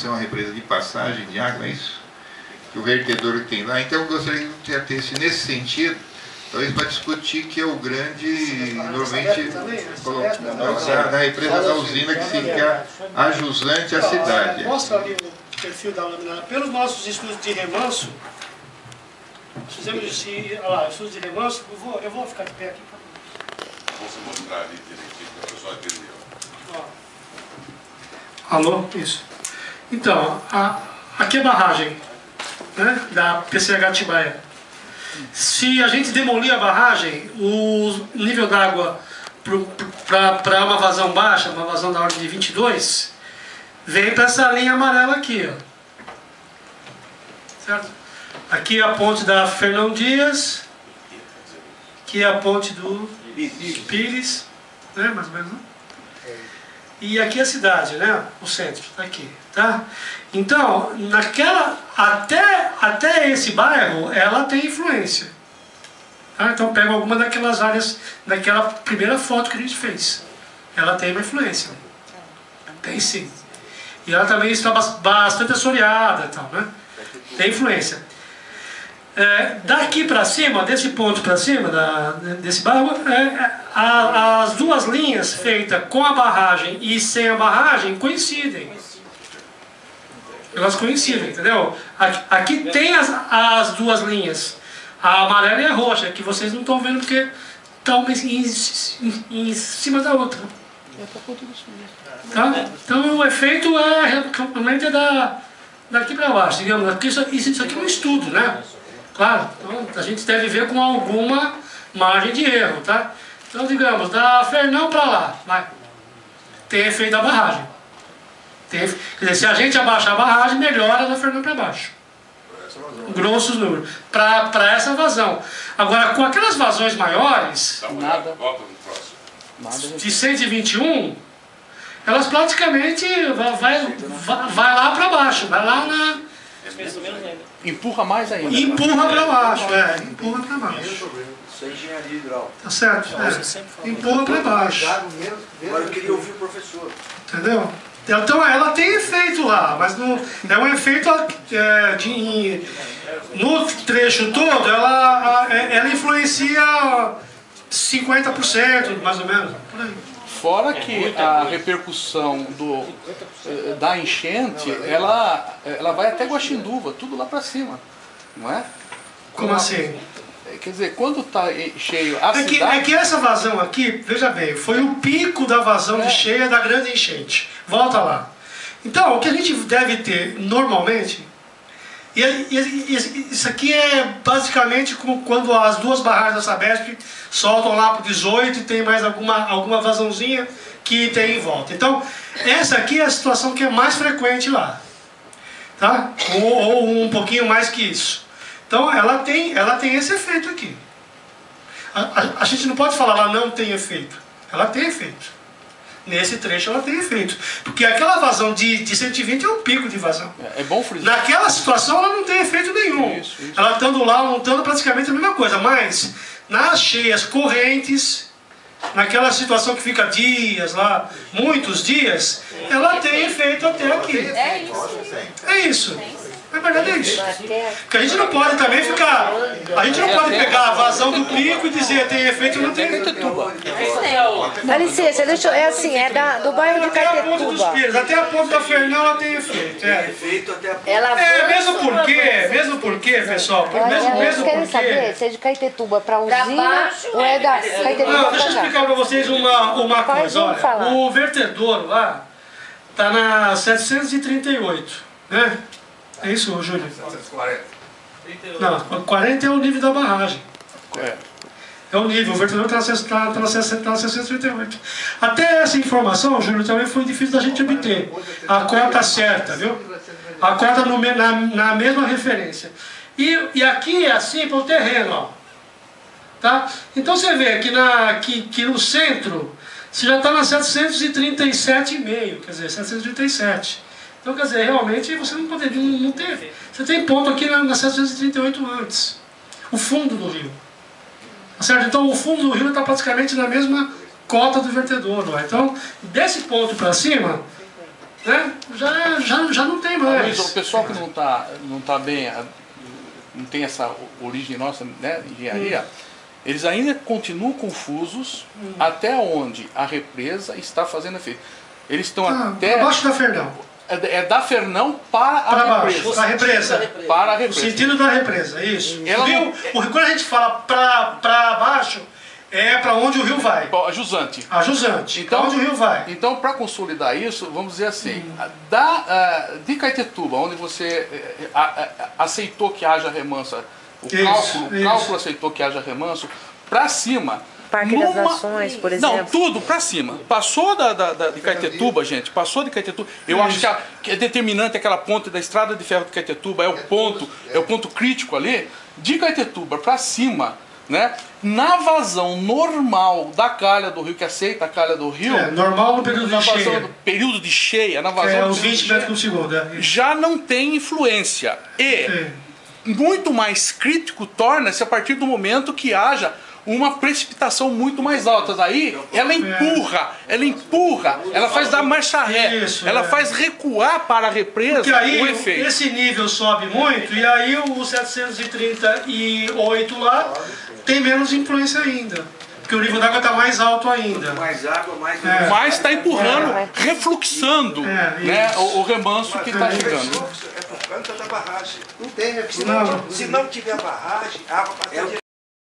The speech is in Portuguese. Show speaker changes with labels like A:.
A: ser uma represa de passagem de água, é isso? Que o vertedor que tem lá. Então eu gostaria de ter esse nesse sentido, talvez para discutir que é o grande, normalmente, da represa da usina que fica ajusante à cidade.
B: Mostra ali o perfil da lâmina. Pelos nossos estudos de remanso, fizemos estudos de remanso, eu vou ficar de pé aqui.
C: Vamos mostrar ali direitinho para o pessoal entender.
B: Alô? Isso. Então, aqui é a barragem, né, da PCH Atibaia. Se a gente demolir a barragem, o nível d'água para uma vazão baixa, uma vazão da ordem de 22, vem para essa linha amarela aqui, ó. Certo? Aqui é a ponte da Fernão Dias, aqui é a ponte do Pires, né, mais ou menos, né? E aqui é a cidade, né? O centro, tá aqui, tá? Então, até esse bairro, ela tem influência. Tá? Então, pega alguma daquelas áreas, daquela primeira foto que a gente fez. Ela tem uma influência. Tem sim. E ela também está bastante assoreada, tal, né? Tem influência. Daqui para cima, desse ponto para cima, desse bairro, as duas linhas feitas com a barragem e sem a barragem coincidem. Elas coincidem, entendeu? Aqui tem as duas linhas, a amarela e a roxa, que vocês não estão vendo porque estão em cima da outra. Tá? Então o efeito realmente daqui para baixo, digamos. Isso aqui é um estudo, né? Claro, então a gente deve ver com alguma margem de erro, tá? Então, digamos, da Fernão para lá, vai. Tem efeito da barragem. Quer dizer, se a gente abaixar a barragem, melhora da Fernão para baixo. Grossos números. Para essa vazão. Agora, com aquelas vazões maiores, de 121, elas praticamente vai lá para baixo, vai lá na...
D: Empurra mais ainda.
B: Empurra para baixo, empurra para baixo.
E: Isso é engenharia hidráulica.
B: Tá certo? Empurra para baixo.
E: Agora eu queria ouvir o professor.
B: Entendeu? Então ela tem efeito lá, mas é um efeito no trecho todo, ela influencia 50%, mais ou menos, por aí.
D: Fora que a repercussão da enchente, ela vai até Guaxinduva, tudo lá para cima, não é?
B: Como assim?
D: Quer dizer, quando está cheio a cidade...
B: É que essa vazão aqui, veja bem, foi o pico da vazão de cheia da grande enchente. Volta lá. Então, o que a gente deve ter normalmente... Isso aqui é basicamente como quando as duas barragens da Sabesp soltam lá para o 18 e tem mais alguma vazãozinha que tem em volta. Então, essa aqui é a situação que é mais frequente lá. Tá? Ou um pouquinho mais que isso. Então, ela tem esse efeito aqui. A gente não pode falar, ela não tem efeito. Ela tem efeito. Nesse trecho ela tem efeito. Porque aquela vazão de 120 é um pico de vazão.
D: É bom frisar.
B: Naquela situação ela não tem efeito nenhum.
D: Isso.
B: Ela estando lá, montando praticamente a mesma coisa. Mas nas cheias correntes, naquela situação que fica dias lá, muitos dias, ela tem efeito até aqui. É isso. Na verdade é isso. Porque a gente não pode também ficar... A gente não pode pegar a vazão do pico e dizer tem efeito ou não tem efeito.
F: Dá licença, do bairro de
B: Até a ponta dos
F: Caetetuba.
B: Pires, até a ponta da Fernão ela tem efeito.
E: Efeito até a
F: Ela
B: Mesmo porque, pessoal, mesmo
F: querem saber
B: porque...
F: se é de Caetetuba para usina ou é da Caetetuba
B: Não,
F: para
B: deixa eu
F: cá.
B: explicar para vocês uma coisa. Olha, o vertedor lá está na 738, né? É isso, Júlio?
C: 740.
B: Não, 40 é o nível da barragem. É o nível, o vertedor está na 638. Até essa informação, Júlio, também foi difícil da gente obter. A cota certa, viu? A cota na mesma referência. E aqui é assim para o terreno, ó. Tá? Então você vê que no centro, você já está na 737,5, quer dizer, 737. Então, quer dizer, realmente você não poderia, não teve. Você tem ponto aqui na 738 antes. O fundo do rio. Certo? Então, o fundo do rio está praticamente na mesma cota do vertedor. Não é? Então, desse ponto para cima, né, já não tem mais. mais.
D: Luiz, o pessoal que não tá bem, não tem essa origem nossa, né, engenharia, eles ainda continuam confusos até onde a represa está fazendo efeito. Eles estão até...
B: Abaixo da Fernão.
D: É da Fernão para a represa.
B: Baixo, a represa.
D: Para a
B: O
D: represa.
B: sentido da represa, isso.
D: Ela
B: O rio, quando a gente fala para baixo, é para onde o rio vai.
D: A jusante.
B: A jusante,
D: Então,
B: onde o rio vai.
D: Então, para consolidar isso, vamos dizer assim, de Caetetuba, onde você aceitou que haja remanso, o cálculo aceitou que haja remanso, para cima.
F: Parque das Nações, por exemplo.
D: Não, tudo para cima. Passou de Caetetuba, gente, passou de Caetetuba. Eu acho que é determinante aquela ponte da estrada de ferro de Caetetuba, é o ponto crítico ali. De Caetetuba para cima, né? Na vazão normal da calha do rio, que aceita a calha do rio.
B: Normal no período de cheia.
D: Período de cheia, na vazão.
B: Os 20 metros por segundo.
D: Já não tem influência. E muito mais crítico torna-se a partir do momento que haja uma precipitação muito mais alta. Daí ela empurra, ela faz dar marcha ré, ela faz recuar para a represa.
B: Porque aí
D: o efeito.
B: Esse nível sobe muito e aí o 738 lá tem menos influência ainda. Porque o nível d'água está mais alto ainda.
E: Mais água, mais...
D: Mas está empurrando, refluxando né, o remanso que está chegando.
E: É por conta da barragem.
G: Não tem,
E: Se não tiver barragem, a água passa